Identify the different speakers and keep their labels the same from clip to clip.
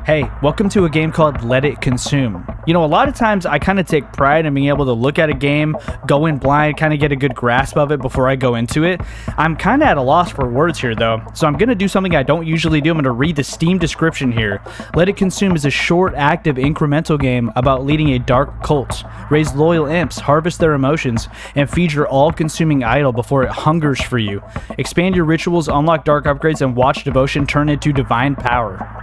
Speaker 1: Hey, welcome to a game called Let It Consume. You know, a lot of times I kind of take pride in being able to look at a game, go in blind, kind of get a good grasp of it before I go into it. I'm kind of at a loss for words here though, so I'm going to do something I don't usually do. I'm going to read the Steam description here. Let It Consume is a short, active, incremental game about leading a dark cult, raise loyal imps, harvest their emotions, and feed your all-consuming idol before it hungers for you. Expand your rituals, unlock dark upgrades, and watch devotion turn into divine power.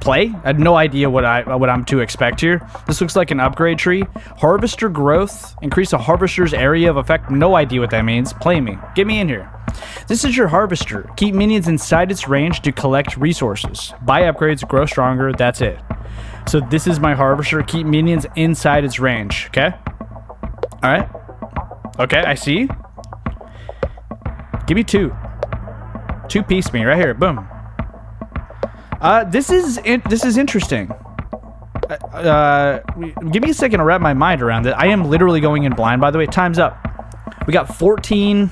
Speaker 1: Play? I had no idea what I'm to expect here. This looks like an upgrade tree. Harvester growth. Increase a harvester's area of effect. No idea what that means. Play me. Get me in here. This is your harvester. Keep minions inside its range to collect resources. Buy upgrades, grow stronger. That's it. So this is my harvester. Keep minions inside its range. Okay? Alright. Okay, I see. Give me two. Two piece me right here. Boom. This is interesting. Give me a second to wrap my mind around it. I am literally going in blind, by the way. Time's up. We got 14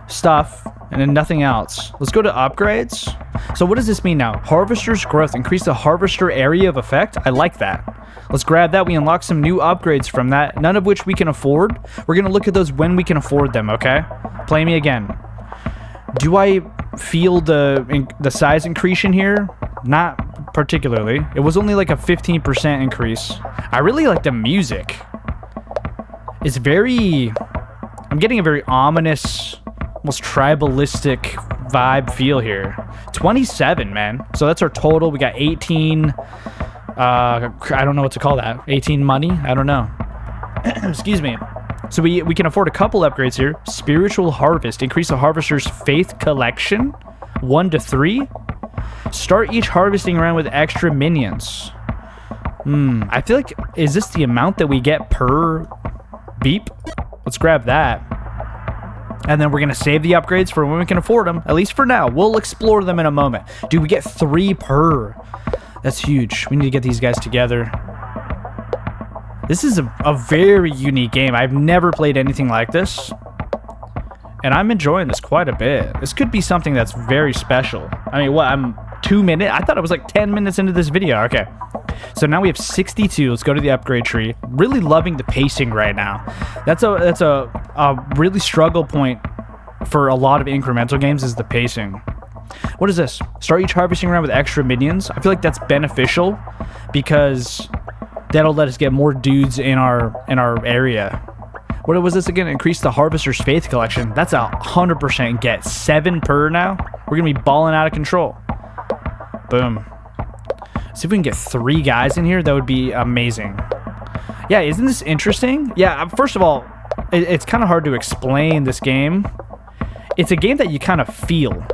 Speaker 1: stuff and then nothing else. Let's go to upgrades. So what does this mean now? Harvester's growth. Increase the harvester area of effect. I like that. Let's grab that. We unlock some new upgrades from that, none of which we can afford. We're going to look at those when we can afford them, okay? Play me again. Do I feel the size increase in here? Not particularly. It was only like a 15% increase. I really like the music. It's very... I'm getting a very ominous, almost tribalistic vibe feel here. 27, man. So that's our total. We got 18... I don't know what to call that. 18 money? I don't know. Excuse me. So we can afford a couple upgrades here. Spiritual Harvest. Increase the harvester's faith collection. 1 to 3. Start each harvesting round with extra minions. I feel like... Is this the amount that we get per beep? Let's grab that. And then we're going to save the upgrades for when we can afford them. At least for now. We'll explore them in a moment. Dude, we get 3 per. That's huge. We need to get these guys together. This is a very unique game. I've never played anything like this. And I'm enjoying this quite a bit. This could be something that's very special. I mean, what? I'm 2 minutes? I thought I was like 10 minutes into this video. Okay. So now we have 62. Let's go to the upgrade tree. Really loving the pacing right now. That's a really struggle point for a lot of incremental games is the pacing. What is this? Start each harvesting round with extra minions. I feel like that's beneficial because... that'll let us get more dudes in our area. What was this again? Increase the harvester's faith collection. That's 100% get. 7 per now. We're gonna be balling out of control. Boom. See if we can get 3 guys in here. That would be amazing. Yeah, isn't this interesting? Yeah. First of all, it's kind of hard to explain this game. It's a game that you kind of feel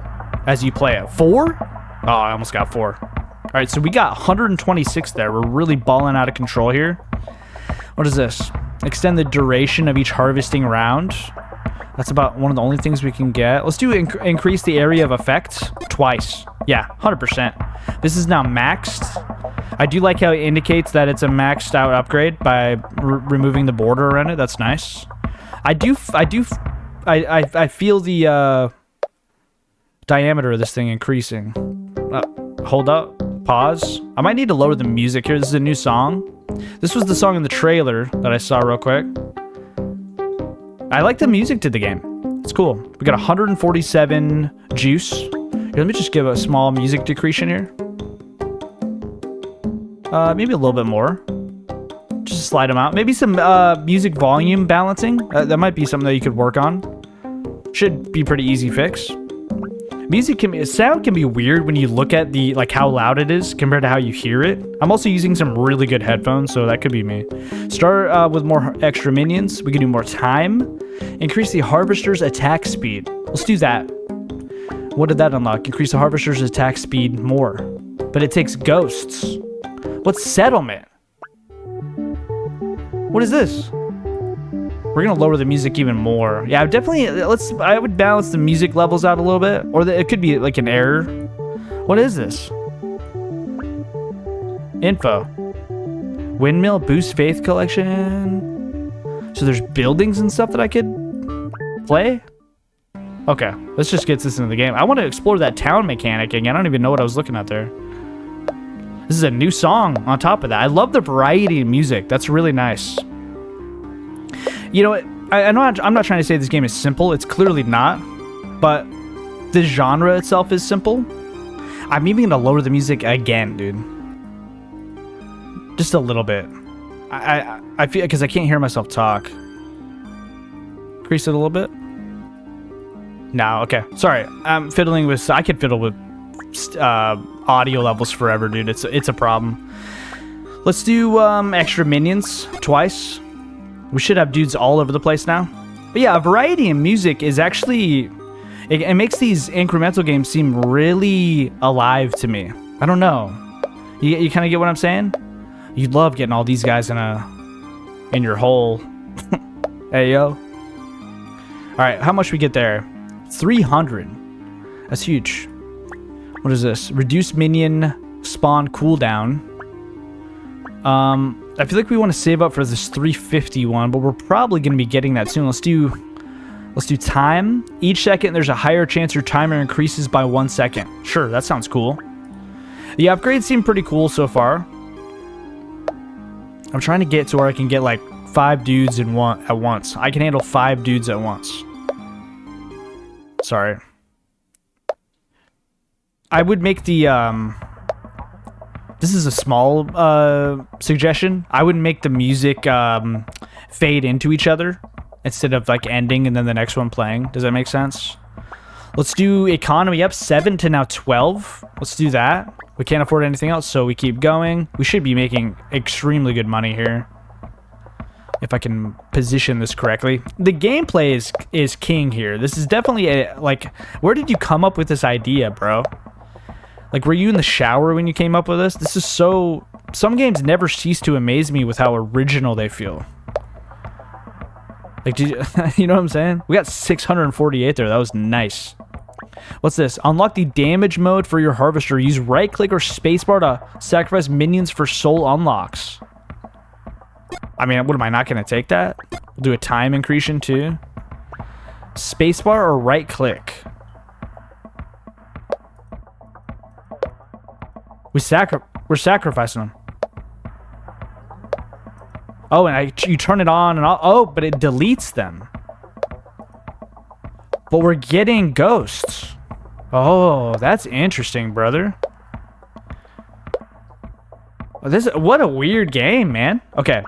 Speaker 1: as you play it. 4? Oh, I almost got 4. All right, so we got 126 there. We're really balling out of control here. What is this? Extend the duration of each harvesting round. That's about one of the only things we can get. Let's do increase the area of effect twice. Yeah, 100%. This is now maxed. I do like how it indicates that it's a maxed out upgrade by removing the border around it. That's nice. I feel the diameter of this thing increasing. Hold up. Pause. I might need to lower the music here. This is a new song. This was the song in the trailer that I saw real quick. I like the music to the game. It's cool. We got 147 juice. Here, let me just give a small music decretion here. Maybe a little bit more. Just slide them out. Maybe some music volume balancing. That might be something that you could work on. Should be pretty easy fix. Sound can be weird when you look at the how loud it is compared to how you hear it. I'm also using some really good headphones, so that could be me. Start with more extra minions. We can do more time. Increase the harvester's attack speed. Let's do that. What did that unlock? Increase the harvester's attack speed more. But it takes ghosts. What's settlement? What is this? We're gonna lower the music even more. Yeah, definitely. I would balance the music levels out a little bit, or it could be like an error. What is this? Info. Windmill boost faith collection. So there's buildings and stuff that I could play. Okay, let's just get this into the game. I want to explore that town mechanic again. I don't even know what I was looking at there. This is a new song on top of that. I love the variety in music. That's really nice. You know, I'm not trying to say this game is simple. It's clearly not. But the genre itself is simple. I'm even going to lower the music again, dude. Just a little bit. I feel, because I can't hear myself talk. Increase it a little bit. No, okay. Sorry. I'm fiddling with... I could fiddle with audio levels forever, dude. It's a problem. Let's do extra minions twice. We should have dudes all over the place now. But yeah, a variety in music is actually... It makes these incremental games seem really alive to me. I don't know. You kind of get what I'm saying? You love getting all these guys in your hole. Hey, yo. Alright, how much we get there? 300. That's huge. What is this? Reduce minion spawn cooldown. I feel like we want to save up for this 350 one, but we're probably going to be getting that soon. Let's do time. Each second there's a higher chance your timer increases by 1 second. Sure, that sounds cool. The upgrades seem pretty cool so far. I'm trying to get to where I can get like 5 dudes at once. I can handle 5 dudes at once. Sorry. I would make the this is a small suggestion. I would make the music fade into each other instead of like ending and then the next one playing. Does that make sense? Let's do economy up 7 to now 12. Let's do that. We can't afford anything else, so we keep going. We should be making extremely good money here. If I can position this correctly. The gameplay is king here. This is definitely a, like, where did you come up with this idea, bro? Like, were you in the shower when you came up with this? This is so... Some games never cease to amaze me with how original they feel. Like, did you, you know what I'm saying? We got 648 there. That was nice. What's this? Unlock the damage mode for your harvester. Use right click or spacebar to sacrifice minions for soul unlocks. I mean, what am I not going to take that? We'll do a time increase too. Spacebar or right click? We're sacrificing them. Oh, and you turn it on and all. Oh, but it deletes them. But we're getting ghosts. Oh, that's interesting, brother. What a weird game, man. Okay.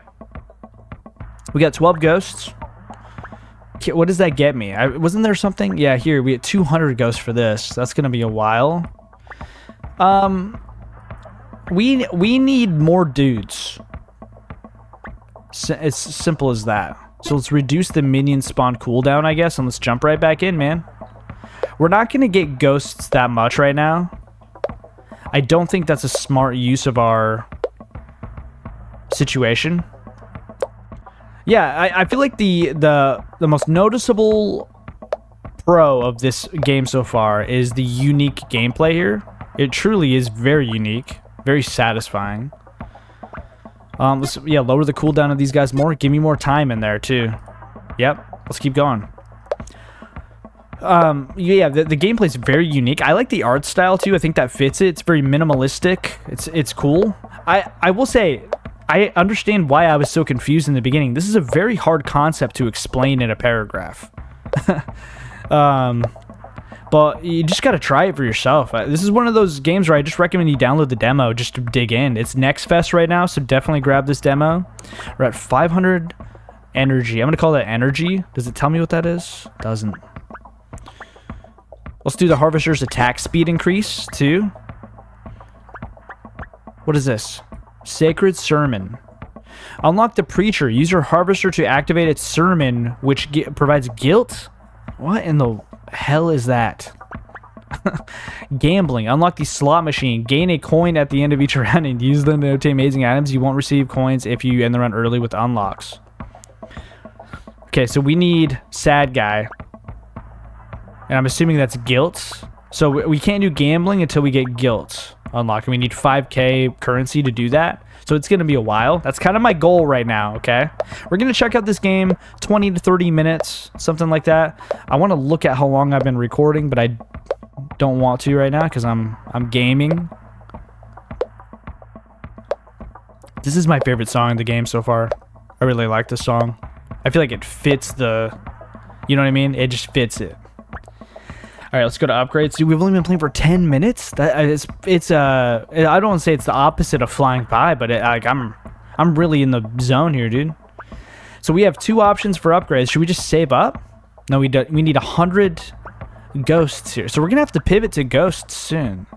Speaker 1: We got 12 ghosts. What does that get me? Wasn't there something? Yeah, here. We get 200 ghosts for this. That's going to be a while. We need more dudes. It's simple as that. So let's reduce the minion spawn cooldown, I guess, and let's jump right back in, man. We're not going to get ghosts that much right now. I don't think that's a smart use of our situation. Yeah, I feel like the most noticeable pro of this game so far is the unique gameplay here. It truly is very unique, very satisfying. Let's lower the cooldown of these guys more. Give me more time in there too. Yep, let's keep going. Yeah, the gameplay is very unique. I like the art style too. I think that fits it. It's very minimalistic. It's cool. I will say, I understand why I was so confused in the beginning. This is a very hard concept to explain in a paragraph. But you just got to try it for yourself. This is one of those games where I just recommend you download the demo just to dig in. It's Next Fest right now, so definitely grab this demo. We're at 500 energy. I'm going to call that energy. Does it tell me what that is? It doesn't. Let's do the Harvester's attack speed increase, too. What is this? Sacred Sermon. Unlock the Preacher. Use your Harvester to activate its sermon, which provides guilt? What in the hell is that? Gambling. Unlock the slot machine. Gain a coin at the end of each round and use them to obtain amazing items. You won't receive coins if you end the run early with unlocks. Okay, so we need sad guy. And I'm assuming that's guilt. So we can't do gambling until we get guilt unlocked. We need 5k currency to do that. So it's going to be a while. That's kind of my goal right now, okay? We're going to check out this game 20 to 30 minutes, something like that. I want to look at how long I've been recording, but I don't want to right now because I'm gaming. This is my favorite song in the game so far. I really like this song. I feel like it fits the, you know what I mean? It just fits it. All right, let's go to upgrades. Dude, we've only been playing for 10 minutes. That I don't want to say it's the opposite of flying by, but I'm really in the zone here, dude. So we have 2 options for upgrades. Should we just save up? No, we don't. We need 100 ghosts here. So we're gonna have to pivot to ghosts soon.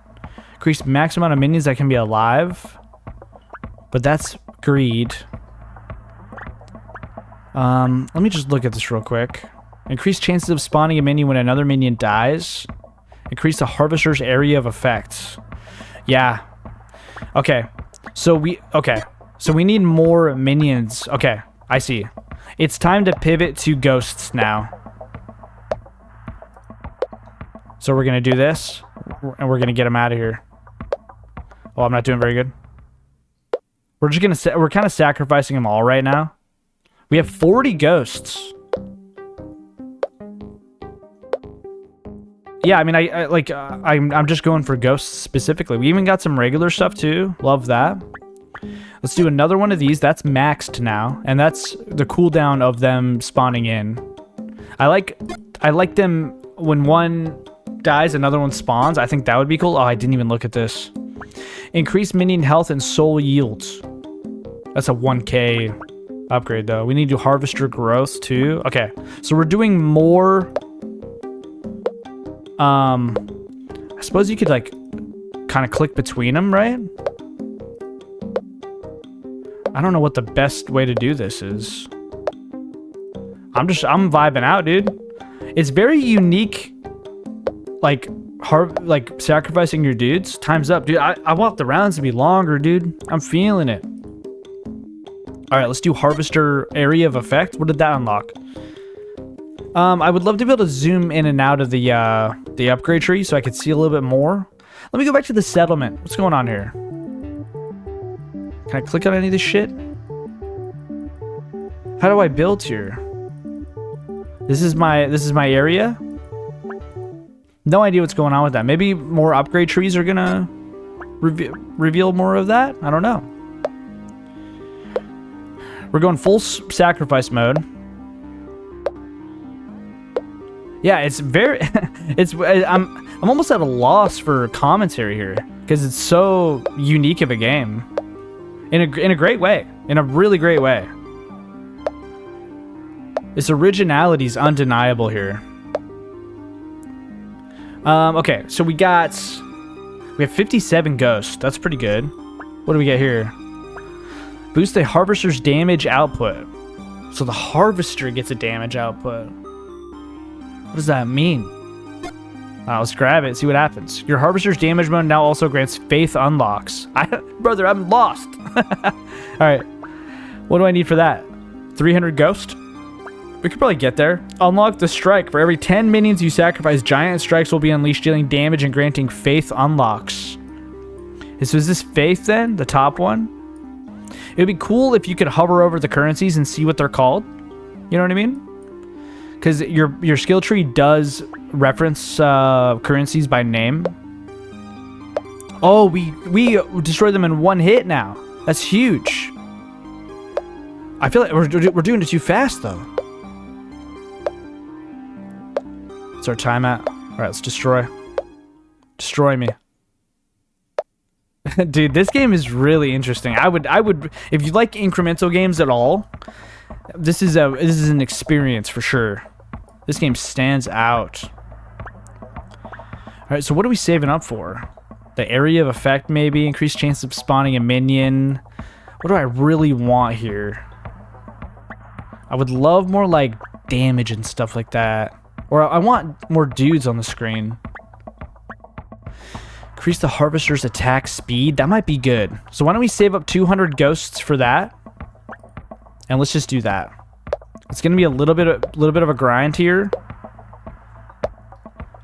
Speaker 1: Increase max amount of minions that can be alive. But that's greed. Let me just look at this real quick. Increase chances of spawning a minion when another minion dies. Increase the harvester's area of effect. Yeah. Okay. So we need more minions. Okay, I see. It's time to pivot to ghosts now. So we're gonna do this, and we're gonna get them out of here. Oh, I'm not doing very good. We're kind of sacrificing them all right now. We have 40 ghosts. Yeah, I mean, I'm just going for ghosts specifically. We even got some regular stuff too. Love that. Let's do another one of these. That's maxed now, and that's the cooldown of them spawning in. I like them when one dies, another one spawns. I think that would be cool. Oh, I didn't even look at this. Increase minion health and soul yields. That's a 1k upgrade though. We need to do harvester growth too. Okay, so we're doing more. I suppose you could like kind of click between them, right? I don't know what the best way to do this is. I'm vibing out, dude. It's very unique. Like sacrificing your dudes. Time's up, dude. I want the rounds to be longer, dude. I'm feeling it. All right, let's do harvester area of effect. What did that unlock? I would love to be able to zoom in and out of the upgrade tree so I could see a little bit more. Let me go back to the settlement. What's going on here? Can I click on any of this shit? How do I build here? This is my area. No idea what's going on with that. Maybe more upgrade trees are gonna reveal more of that. I don't know. We're going full sacrifice mode. Yeah, it's very. I'm almost at a loss for commentary here because it's so unique of a game, in a great way, in a really great way. This originality is undeniable here. Okay, so we have 57 ghosts. That's pretty good. What do we get here? Boost the harvester's damage output. So the harvester gets a damage output. What does that mean? Let's grab it, see what happens. Your harvester's damage mode now also grants faith unlocks. Brother, I'm lost. Alright. What do I need for that? 300 ghost? We could probably get there. Unlock the strike. For every 10 minions you sacrifice, giant strikes will be unleashed, dealing damage and granting faith unlocks. So is this faith then? The top one? It would be cool if you could hover over the currencies and see what they're called. You know what I mean? Because your skill tree does reference currencies by name. Oh, we destroyed them in one hit now. That's huge. I feel like we're doing it too fast though. What's our time at? All right, let's destroy. Destroy me. Dude, this game is really interesting. I would if you like incremental games at all, this is an experience for sure. This game stands out. All right, so what are we saving up for? The area of effect, maybe increased chance of spawning a minion. What do I really want here? I would love more like damage and stuff like that. Or I want more dudes on the screen. Increase the harvester's attack speed. That might be good. So why don't we save up 200 ghosts for that? And let's just do that. It's gonna be a little bit of a grind here.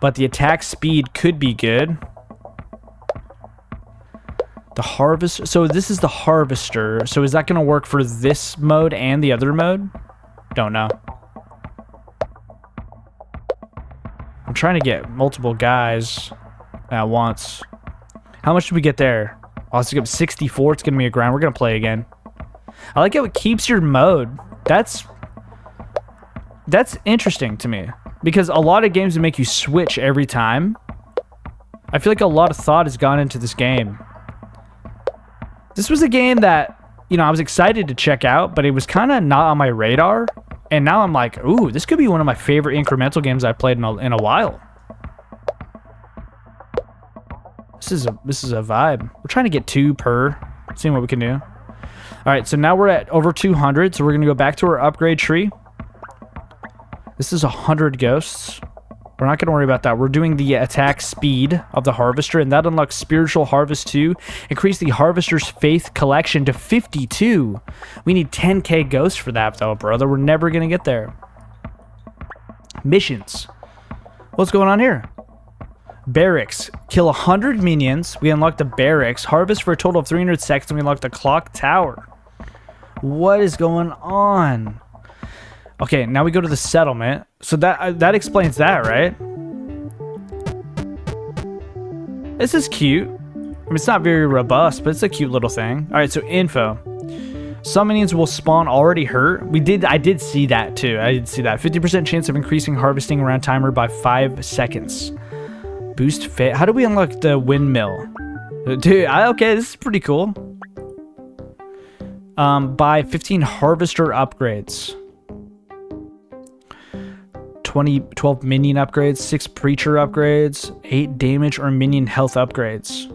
Speaker 1: But the attack speed could be good. The harvest. So this is the harvester. So is that gonna work for this mode and the other mode? Don't know. I'm trying to get multiple guys at once. How much did we get there? Oh, it's going to be 64. It's going to be a grind. We're going to play again. I like how it keeps your mode. That's interesting to me. Because a lot of games that make you switch every time. I feel like a lot of thought has gone into this game. This was a game that, you know, I was excited to check out, but it was kind of not on my radar. And now I'm like, ooh, this could be one of my favorite incremental games I've played in a while. This is a vibe. We're trying to get 2 per, seeing what we can do. All right, so now we're at over 200, so we're going to go back to our upgrade tree. This is 100 ghosts. We're not going to worry about that. We're doing the attack speed of the harvester, and that unlocks spiritual harvest 2. Increase the harvester's faith collection to 52. We need 10k ghosts for that, though, brother. We're never going to get there. Missions. What's going on here? Barracks. Kill 100 minions. We unlock the barracks. Harvest for a total of 300 seconds, and we unlock the clock tower. What is going on? Okay, now we go to the settlement. So that explains that, right? This is cute. I mean, it's not very robust, but it's a cute little thing. All right, so info. Some minions will spawn already hurt. I did see that too. I did see that. 50% chance of increasing harvesting around timer by 5 seconds. Boost fit. How do we unlock the windmill? Dude, okay, this is pretty cool. Buy 15 harvester upgrades. 12 minion upgrades, 6 preacher upgrades, 8 damage or minion health upgrades.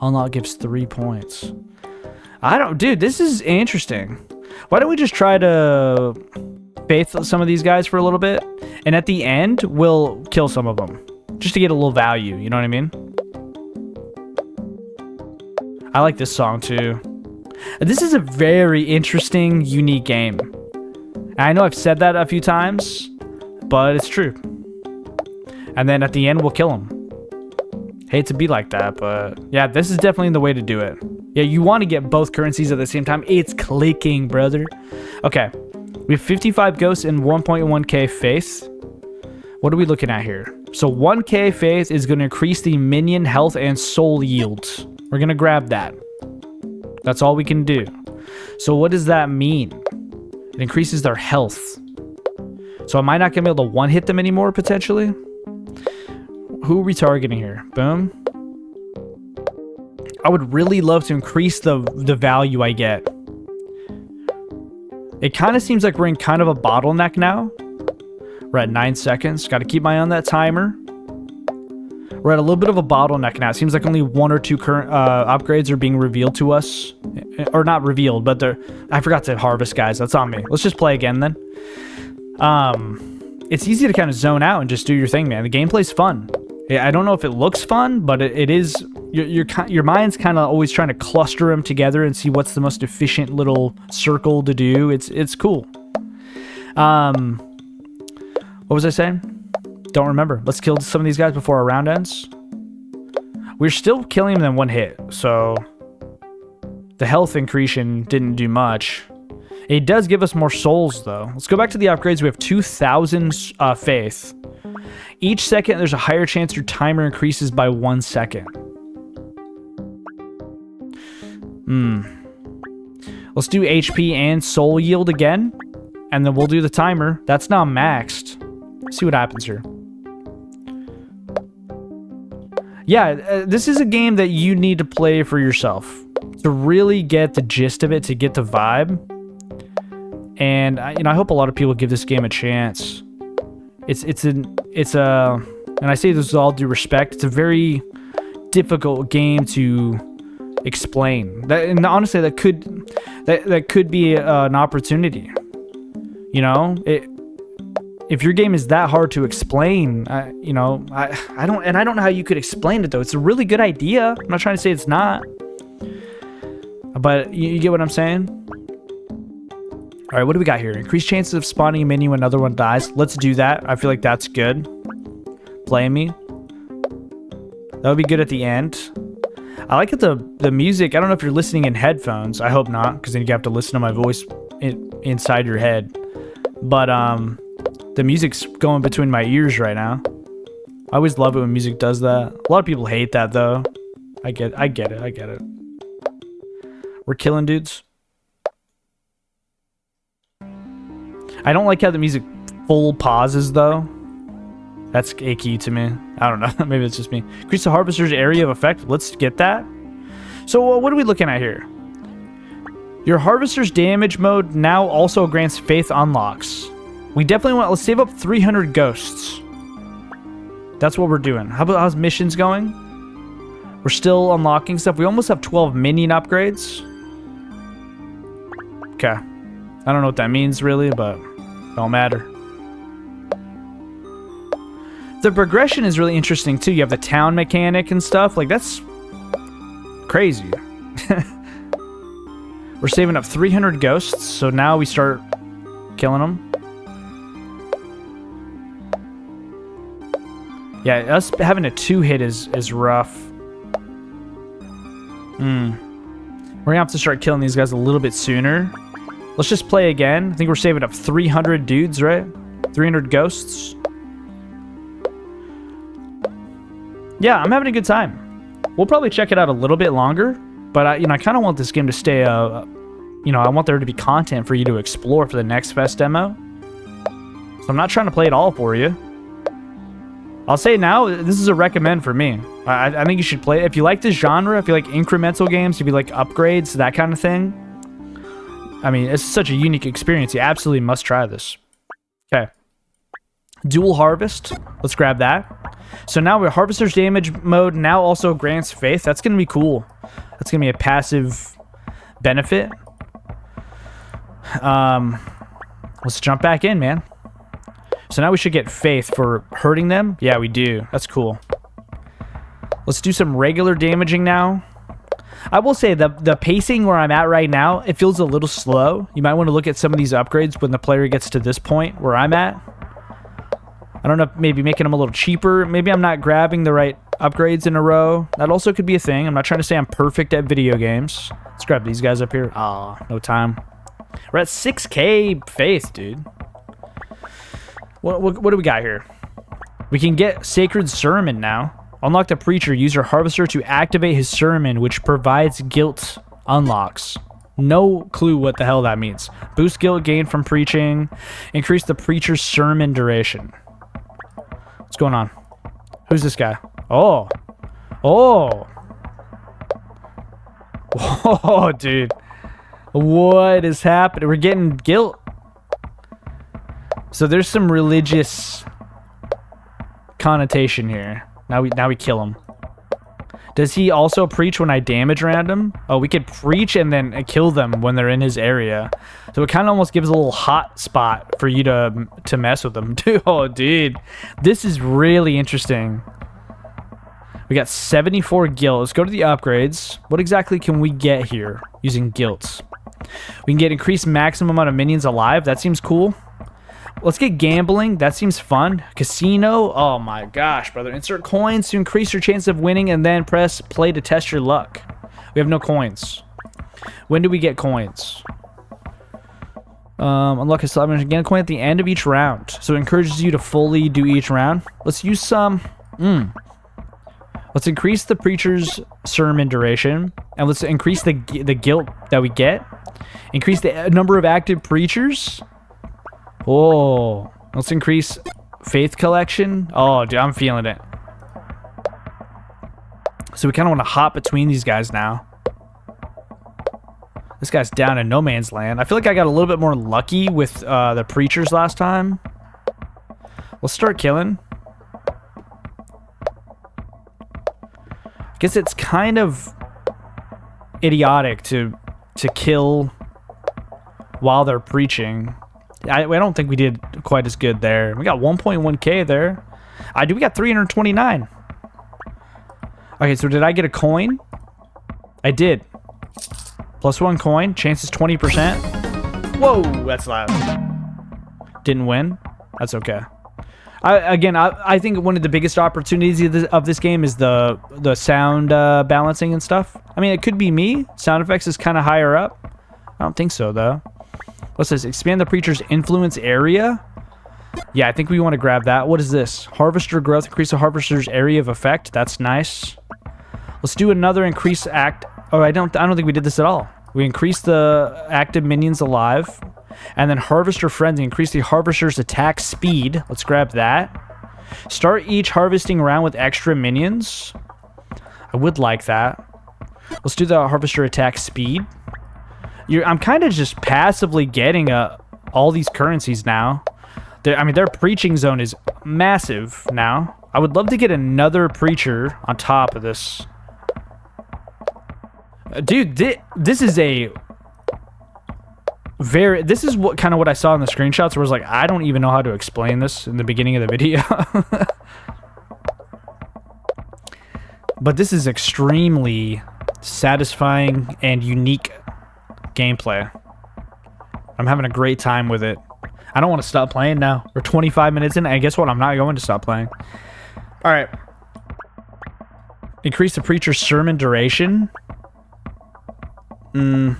Speaker 1: Unlock gives 3 points. Dude, this is interesting. Why don't we just try to faith some of these guys for a little bit, and at the end we'll kill some of them just to get a little value, you know what I mean? I like this song too. This is a very interesting, unique game. I know I've said that a few times, but it's true. And then at the end, we'll kill him. Hate to be like that, but yeah, this is definitely the way to do it. Yeah, you want to get both currencies at the same time. It's clicking, brother. Okay, we have 55 ghosts and 1.1k faith. What are we looking at here? So 1k faith is going to increase the minion health and soul yields. We're going to grab that. That's all we can do. So what does that mean? It increases their health. So am I not going to be able to one-hit them anymore, potentially? Who are we targeting here? Boom. I would really love to increase the value I get. It kind of seems like we're in kind of a bottleneck now. We're at 9 seconds. Got to keep my eye on that timer. We're at a little bit of a bottleneck now. It seems like only 1 or 2 current upgrades are being revealed to us. Or not revealed, but I forgot to harvest, guys. That's on me. Let's just play again then. It's easy to kind of zone out and just do your thing, man. The gameplay's fun. I don't know if it looks fun, but it is. Your mind's kind of always trying to cluster them together and see what's the most efficient little circle to do. It's cool. What was I saying? Don't remember. Let's kill some of these guys before our round ends. We're still killing them in 1 hit, so the health increase didn't do much. It does give us more souls, though. Let's go back to the upgrades. We have 2,000 faith. Each second, there's a higher chance your timer increases by 1 second. Let's do HP and soul yield again, and then we'll do the timer. That's now maxed. See what happens here. Yeah, this is a game that you need to play for yourself to really get the gist of it, to get the vibe. And I hope a lot of people give this game a chance. And I say this with all due respect, it's a very difficult game to explain. And honestly, that could be an opportunity. You know, if your game is that hard to explain, I don't know how you could explain it though. It's a really good idea. I'm not trying to say it's not, but you get what I'm saying. All right, what do we got here? Increased chances of spawning a minion when another one dies. Let's do that. I feel like that's good. Play me. That would be good at the end. I like it, the music. I don't know if you're listening in headphones. I hope not, because then you have to listen to my voice inside your head. But the music's going between my ears right now. I always love it when music does that. A lot of people hate that though. I get it. We're killing dudes. I don't like how the music full pauses, though. That's a key to me. I don't know. Maybe it's just me. Increase the harvester's area of effect. Let's get that. So what are we looking at here? Your harvester's damage mode now also grants faith unlocks. We definitely want... Let's save up 300 ghosts. That's what we're doing. How's missions going? We're still unlocking stuff. We almost have 12 minion upgrades. Okay. I don't know what that means, really, but... Don't matter. The progression is really interesting too. You have the town mechanic and stuff. Like, that's crazy. We're saving up 300 ghosts, so now we start killing them. Yeah, us having a 2-hit is rough. We're gonna have to start killing these guys a little bit sooner. Let's just play again. I think we're saving up 300 dudes, right? 300 ghosts. Yeah, I'm having a good time. We'll probably check it out a little bit longer, but I kind of want this game to stay. I want there to be content for you to explore for the next Fest demo. So I'm not trying to play it all for you. I'll say now, this is a recommend for me. I think you should play it. If you like this genre, if you like incremental games, if you like upgrades, that kind of thing. I mean, it's such a unique experience. You absolutely must try this. Okay. Dual Harvest. Let's grab that. So now we're Harvester's damage mode now also grants faith. That's going to be cool. That's going to be a passive benefit. Let's jump back in, man. So now we should get faith for hurting them. Yeah, we do. That's cool. Let's do some regular damaging now. I will say the pacing where I'm at right now, it feels a little slow. You might want to look at some of these upgrades when the player gets to this point where I'm at. I don't know, maybe making them a little cheaper. Maybe I'm not grabbing the right upgrades in a row. That also could be a thing. I'm not trying to say I'm perfect at video games. Let's grab these guys up here. Ah, no time. We're at 6K faith, dude. What do we got here? We can get Sacred Sermon now. Unlock the Preacher. Use your Harvester to activate his sermon, which provides guilt unlocks. No clue what the hell that means. Boost guilt gain from preaching. Increase the Preacher's sermon duration. What's going on? Who's this guy? Oh. Oh. Oh, dude. What is happening? We're getting guilt. So there's some religious connotation here. Now we kill him. Does he also preach when I damage random? Oh, we could preach and then kill them when they're in his area. So it kind of almost gives a little hot spot for you to mess with them. Oh, dude. This is really interesting. We got 74 guilt. Let's go to the upgrades. What exactly can we get here using guilt? We can get increased maximum amount of minions alive. That seems cool. Let's get gambling. That seems fun. Casino. Oh my gosh, brother. Insert coins to increase your chance of winning and then press play to test your luck. We have no coins. When do we get coins? Unlock a slot machine. Get a coin at the end of each round. So it encourages you to fully do each round. Let's use some... Let's increase the Preacher's sermon duration. And let's increase the guilt that we get. Increase the number of active preachers. Oh, let's increase faith collection. Oh, dude, I'm feeling it. So we kind of want to hop between these guys now. This guy's down in no man's land. I feel like I got a little bit more lucky with the preachers last time. Let's start killing. I guess it's kind of idiotic to kill while they're preaching. I don't think we did quite as good there. We got 1.1k there. We got 329. Okay, so did I get a coin? I did. +1 coin. Chances 20%. Whoa, that's loud. Didn't win. That's okay. I think one of the biggest opportunities of this game is the sound balancing and stuff. I mean, it could be me. Sound effects is kind of higher up. I don't think so, though. What's this? Expand the Preacher's influence area? Yeah, I think we want to grab that. What is this? Harvester growth. Increase the Harvester's area of effect. That's nice. Let's do another increase act. Oh, I don't think we did this at all. We increase the active minions alive. And then Harvester Frenzy, increase the Harvester's attack speed. Let's grab that. Start each harvesting round with extra minions. I would like that. Let's do the Harvester attack speed. I'm kind of just passively getting all these currencies now. I mean, their preaching zone is massive now. I would love to get another preacher on top of this. Dude, this is a this is what kind of what I saw in the screenshots where I was like, I don't even know how to explain this in the beginning of the video. But this is extremely satisfying and unique gameplay. I'm having a great time with it. I don't want to stop playing now. We're 25 minutes in, and guess what? I'm not going to stop playing. All right. Increase the preacher's sermon duration. Oh,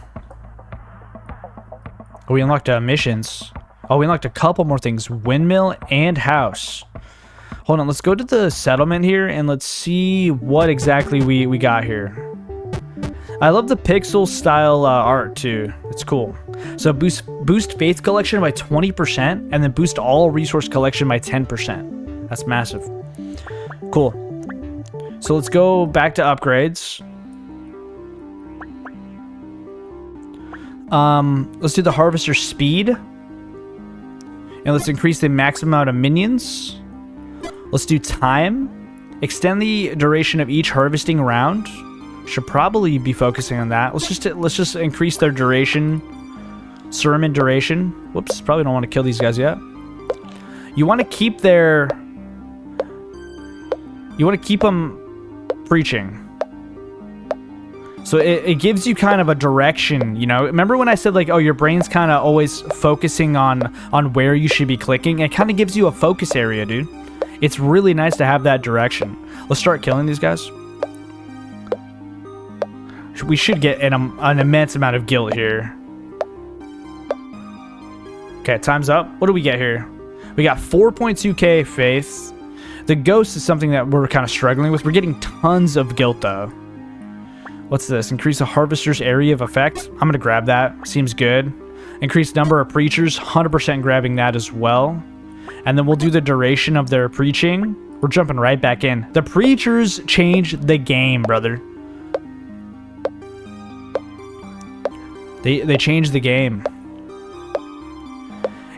Speaker 1: we unlocked missions. Oh, we unlocked a couple more things. Windmill and house. Hold on, let's go to the settlement here and let's see what exactly we got here. I love the pixel style art too. It's cool. So boost faith collection by 20% and then boost all resource collection by 10%. That's massive. Cool. So let's go back to upgrades. Let's do the harvester speed. And let's increase the maximum amount of minions. Let's do time. Extend the duration of each harvesting round. Should probably be focusing on that. Let's just increase their duration. Sermon duration. Whoops, probably don't want to kill these guys yet. You want to keep their... You want to keep them preaching. So it gives you kind of a direction, you know? Remember when I said, like, oh, your brain's kind of always focusing on where you should be clicking? It kind of gives you a focus area, dude. It's really nice to have that direction. Let's start killing these guys. We should get an immense amount of guilt here. Okay, time's up. What do we get here? We got 4.2k faith. The ghost is something that we're kind of struggling with. We're getting tons of guilt, though. What's this? Increase the harvester's area of effect. I'm going to grab that. Seems good. Increase number of preachers. 100% grabbing that as well. And then we'll do the duration of their preaching. We're jumping right back in. The preachers changed the game, brother. They changed the game.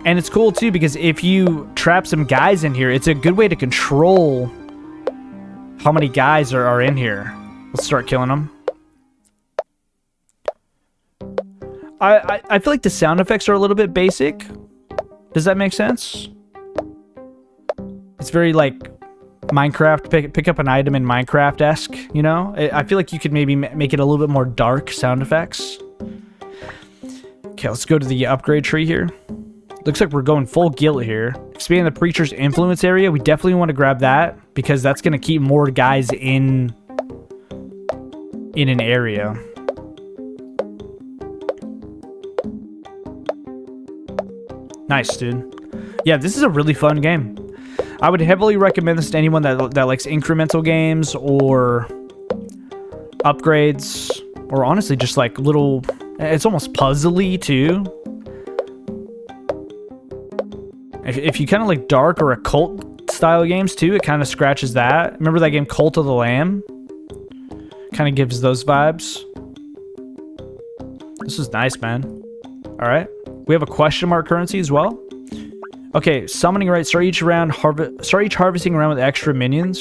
Speaker 1: And it's cool, too, because if you trap some guys in here, it's a good way to control how many guys are in here. Let's start killing them. I feel like the sound effects are a little bit basic. Does that make sense? It's very, like, Minecraft, pick up an item in Minecraft-esque, you know? I feel like you could maybe make it a little bit more dark sound effects. Okay, let's go to the upgrade tree here. Looks like we're going full guilt here. Expand the preacher's influence area. We definitely want to grab that because that's going to keep more guys in an area. Nice, dude. Yeah, this is a really fun game. I would heavily recommend this to anyone that likes incremental games or upgrades, or honestly just like little... It's almost puzzly too. If you kind of like dark or occult style games too, it kind of scratches that. Remember that game Cult of the Lamb? Kind of gives those vibes. This is nice, man. All right. We have a question mark currency as well. Okay, summoning right. Start each harvesting round with extra minions.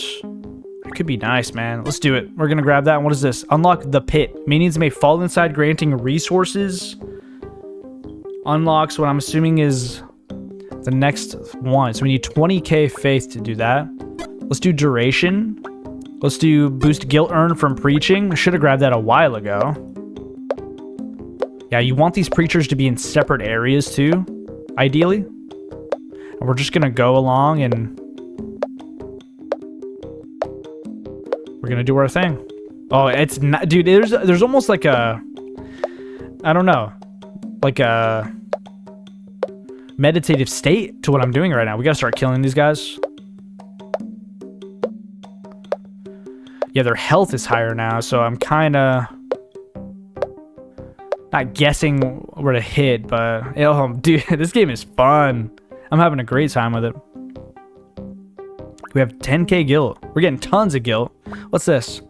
Speaker 1: It could be nice, man. Let's do it. We're gonna grab that. And what is this? Unlock the pit. Minions may fall inside, granting resources. Unlocks what I'm assuming is the next one. So we need 20k faith to do that. Let's do duration. Let's do boost guilt earn from preaching. I should have grabbed that a while ago. Yeah, you want these preachers to be in separate areas too, ideally. And we're just gonna go along and we're gonna do our thing. Oh, it's not, dude. There's almost like a, I don't know, like a meditative state to what I'm doing right now. We gotta start killing these guys. Yeah, their health is higher now, so I'm kind of... Not guessing where to hit, but oh, dude, this game is fun. I'm having a great time with it. We have 10k guilt. We're getting tons of guilt. What's this?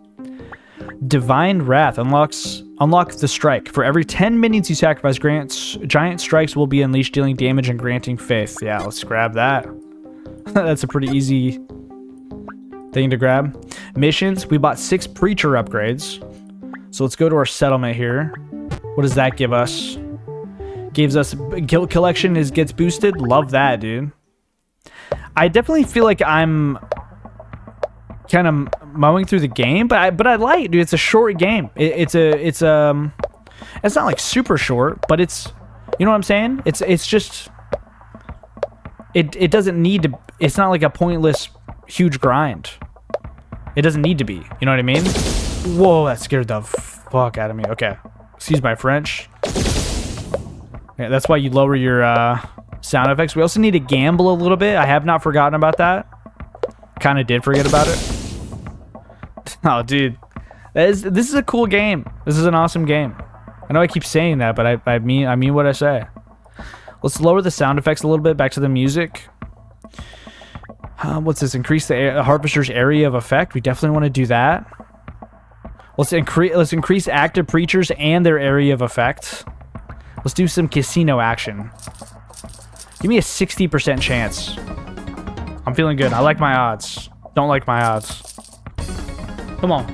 Speaker 1: Divine Wrath unlock the strike. For every 10 minions you sacrifice, grants giant strikes will be unleashed, dealing damage and granting faith. Yeah, let's grab that. That's a pretty easy thing to grab. Missions. We bought 6 preacher upgrades. So let's go to our settlement here. What does that give us? Gives us guilt collection gets boosted. Love that, dude. I definitely feel like I'm kind of mowing through the game, but I like it, dude. It's a short game. It's not like super short, but it's, you know what I'm saying? It's just it doesn't need to. It's not like a pointless huge grind. It doesn't need to be. You know what I mean? Whoa, that scared the fuck out of me. Okay. Excuse my French. Yeah, that's why you lower your sound effects. We also need to gamble a little bit. I have not forgotten about that. Kind of did forget about it. Oh, dude. This is a cool game. This is an awesome game. I know I keep saying that, but I mean what I say. Let's lower the sound effects a little bit. Back to the music. What's this? Increase the harvester's area of effect. We definitely want to do that. Let's increase active preachers and their area of effect. Let's do some casino action. Give me a 60% chance. I'm feeling good. I like my odds. Don't like my odds. Come on.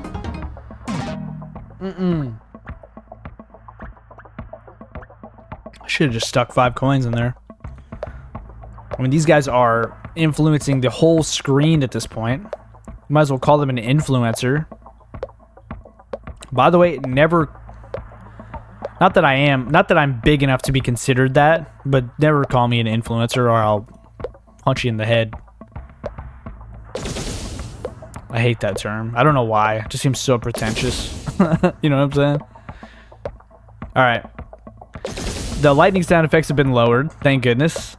Speaker 1: I should have just stuck 5 coins in there. I mean, these guys are influencing the whole screen at this point. Might as well call them an influencer. By the way, never... Not that I'm big enough to be considered that, but never call me an influencer or I'll punch you in the head. I hate that term. I don't know why. It just seems so pretentious. You know what I'm saying? Alright. The lightning sound effects have been lowered. Thank goodness.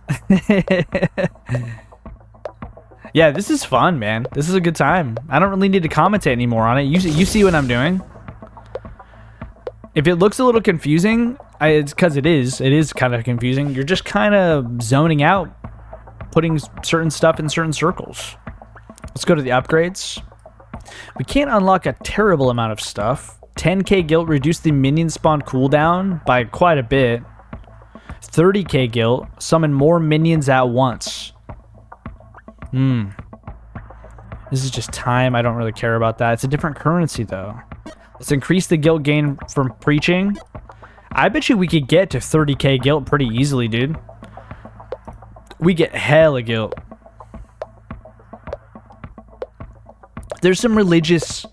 Speaker 1: Yeah, this is fun, man. This is a good time. I don't really need to commentate anymore on it. You see what I'm doing? If it looks a little confusing, it's because it is. It is kind of confusing. You're just kind of zoning out, putting certain stuff in certain circles. Let's go to the upgrades. We can't unlock a terrible amount of stuff. 10k guilt, reduce the minion spawn cooldown by quite a bit. 30k guilt, summon more minions at once. This is just time. I don't really care about that. It's a different currency, though. Let's increase the guilt gain from preaching. I bet you we could get to 30k guilt pretty easily, dude. We get hella guilt. There's some religious,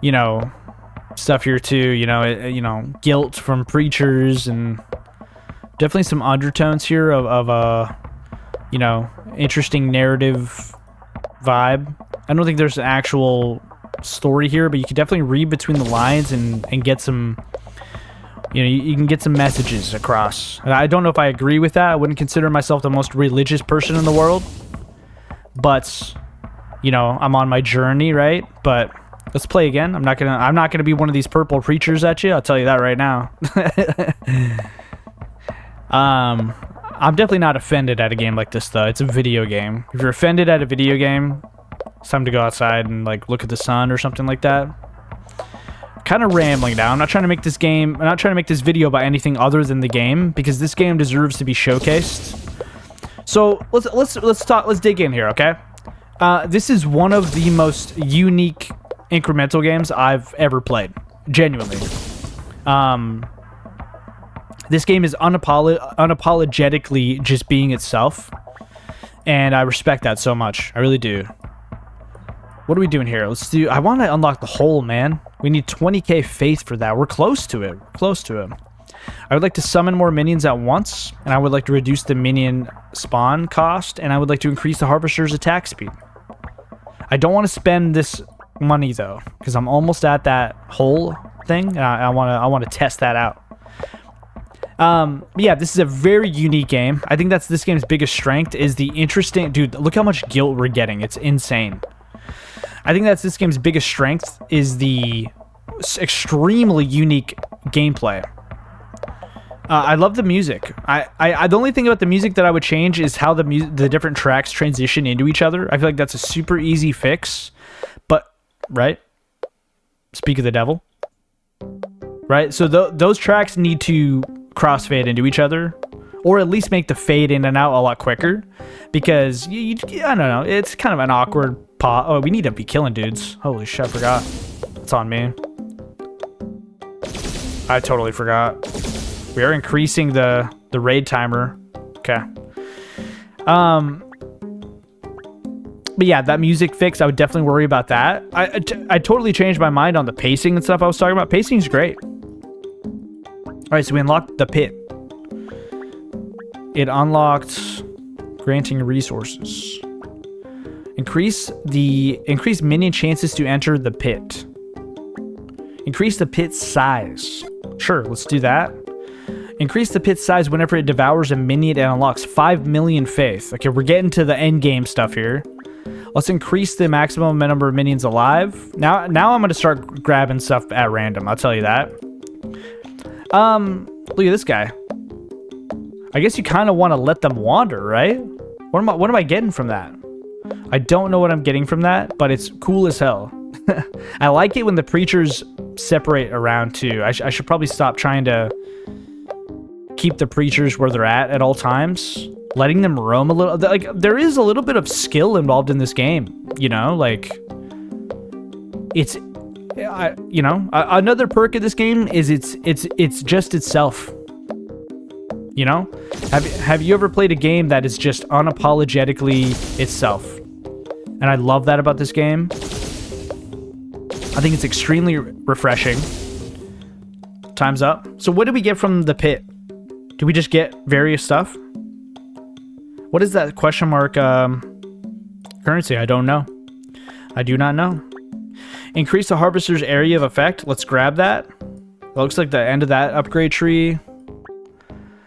Speaker 1: you know, stuff here too. You know, guilt from preachers and definitely some undertones here of you know, interesting narrative vibe. I don't think there's an actual story here, but you can definitely read between the lines and get some, you know, you can get some messages across. And I don't know if I agree with that. I wouldn't consider myself the most religious person in the world, but you know, I'm on my journey, right? But let's play again. I'm not gonna be one of these purple preachers at you. I'll tell you that right now. I'm definitely not offended at a game like this, though. It's a video game. If you're offended at a video game, it's time to go outside and like look at the sun or something like that. Kind of rambling now. I'm not trying to make this video about anything other than the game, because this game deserves to be showcased. So let's dig in here, okay? This is one of the most unique incremental games I've ever played. Genuinely. This game is unapologetically just being itself, and I respect that so much. I really do. What are we doing here? I want to unlock the hole, man. We need 20k faith for that. We're close to it. I would like to summon more minions at once, and I would like to reduce the minion spawn cost, and I would like to increase the harvester's attack speed. I don't want to spend this money though, because I'm almost at that hole thing, and I want to test that out. Yeah, this is a very unique game. I think that's this game's biggest strength is the interesting... Dude, look how much guilt we're getting. It's insane. I think that's this game's biggest strength is the extremely unique gameplay. I love the music. The only thing about the music that I would change is how the different tracks transition into each other. I feel like that's a super easy fix. But, right? Speak of the devil. Right? So those tracks need to crossfade into each other, or at least make the fade in and out a lot quicker, because I don't know, it's kind of an awkward pause. Oh, we need to be killing dudes. Holy shit, I forgot. It's on me. I totally forgot. We are increasing the raid timer. Okay. But yeah, that music fix, I would definitely worry about that. I totally changed my mind on the pacing and stuff I was talking about. Pacing's great. All right, so we unlocked the pit. It unlocked granting resources. Increase minion chances to enter the pit. Increase the pit size. Sure, let's do that. Increase the pit size whenever it devours a minion and unlocks 5 million faith. Okay, we're getting to the end game stuff here. Let's increase the maximum number of minions alive. Now I'm going to start grabbing stuff at random. I'll tell you that. Look at this guy. I guess you kind of want to let them wander, right? What am I getting from that? I don't know what I'm getting from that, but it's cool as hell. I like it when the preachers separate around too. I should probably stop trying to keep the preachers where they're at all times. Letting them roam a little. Like, there is a little bit of skill involved in this game, you know? Like, it's... you know, another perk of this game is it's just itself. You know, have you ever played a game that is just unapologetically itself? And I love that about this game. I think it's extremely refreshing. Time's up. So what did we get from the pit? Did we just get various stuff? What is that question mark currency? I don't know. I do not know. Increase the harvester's area of effect. Let's grab that. It looks like the end of that upgrade tree.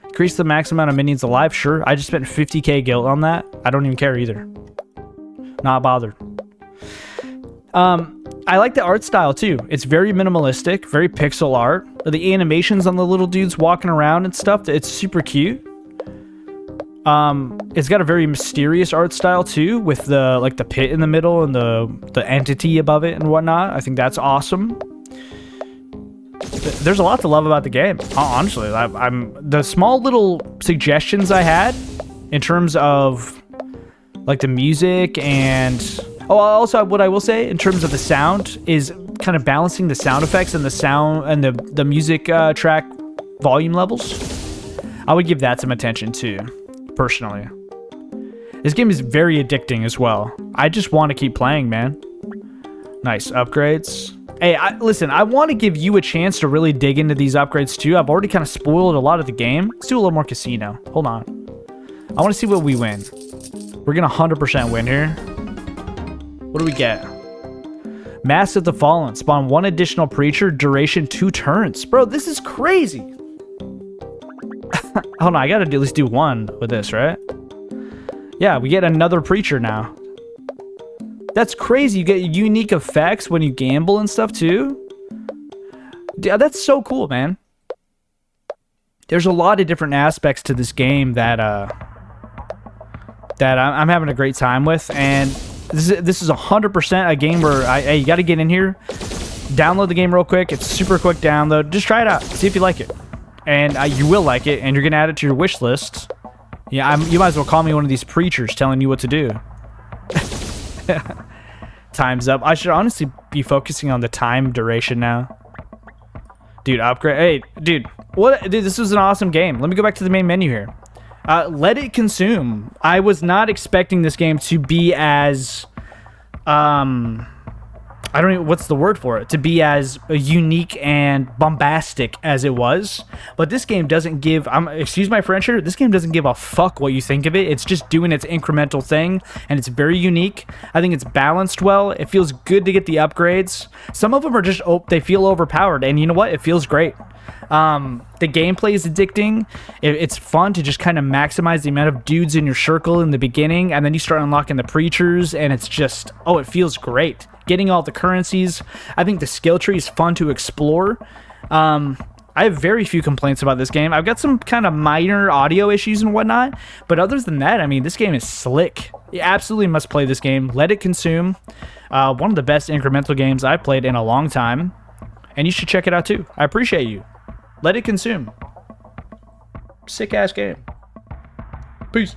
Speaker 1: Increase the max amount of minions alive. Sure. I just spent 50k guild on that. I don't even care either. Not bothered. I like the art style too. It's very minimalistic, very pixel art. The animations on the little dudes walking around and stuff, it's super cute. It's got a very mysterious art style too, with the pit in the middle and the entity above it and whatnot. I think that's awesome. There's a lot to love about the game. Honestly, I'm the small little suggestions I had in terms of like the music and also what I will say in terms of the sound is kind of balancing the sound effects and the sound and the music track volume levels. I would give that some attention too. Personally, this game is very addicting as well. I just want to keep playing, man. Nice upgrades. Hey, listen, I want to give you a chance to really dig into these upgrades too. I've already kind of spoiled a lot of the game. Let's do a little more casino. Hold on. I want to see what we win. We're gonna 100% win here. What do we get? Mass of the Fallen. Spawn 1 additional preacher. Duration 2 turns. Bro, this is crazy. Hold on, I gotta at least do one with this, right? Yeah, we get another preacher now. That's crazy. You get unique effects when you gamble and stuff too. Yeah, that's so cool, man. There's a lot of different aspects to this game that I'm having a great time with, and this is 100% a game where you gotta get in here, download the game real quick. It's super quick download. Just try it out, see if you like it. And you will like it, and you're going to add it to your wish list. Yeah, you might as well call me one of these preachers telling you what to do. Time's up. I should honestly be focusing on the time duration now. Dude, upgrade. Hey, dude. Dude, this was an awesome game. Let me go back to the main menu here. Let it consume. I was not expecting this game to be as... I don't know what's the word for it, to be as unique and bombastic as it was. But this game doesn't give, excuse my French here, this game doesn't give a fuck what you think of it. It's just doing its incremental thing, and it's very unique. I think it's balanced well. It feels good to get the upgrades. Some of them are just, they feel overpowered, and you know what? It feels great. The gameplay is addicting. It's fun to just kind of maximize the amount of dudes in your circle in the beginning, and then you start unlocking the preachers, and it's just, it feels great. Getting all the currencies. I think the skill tree is fun to explore. I I have very few complaints about this game. I've got some kind of minor audio issues and whatnot, but other than that, I mean, this game is slick. You absolutely must play this game. Let It Consume. One of the best incremental games I've played in a long time, and you should check it out too. I appreciate you. Let It Consume. Sick ass game. Peace.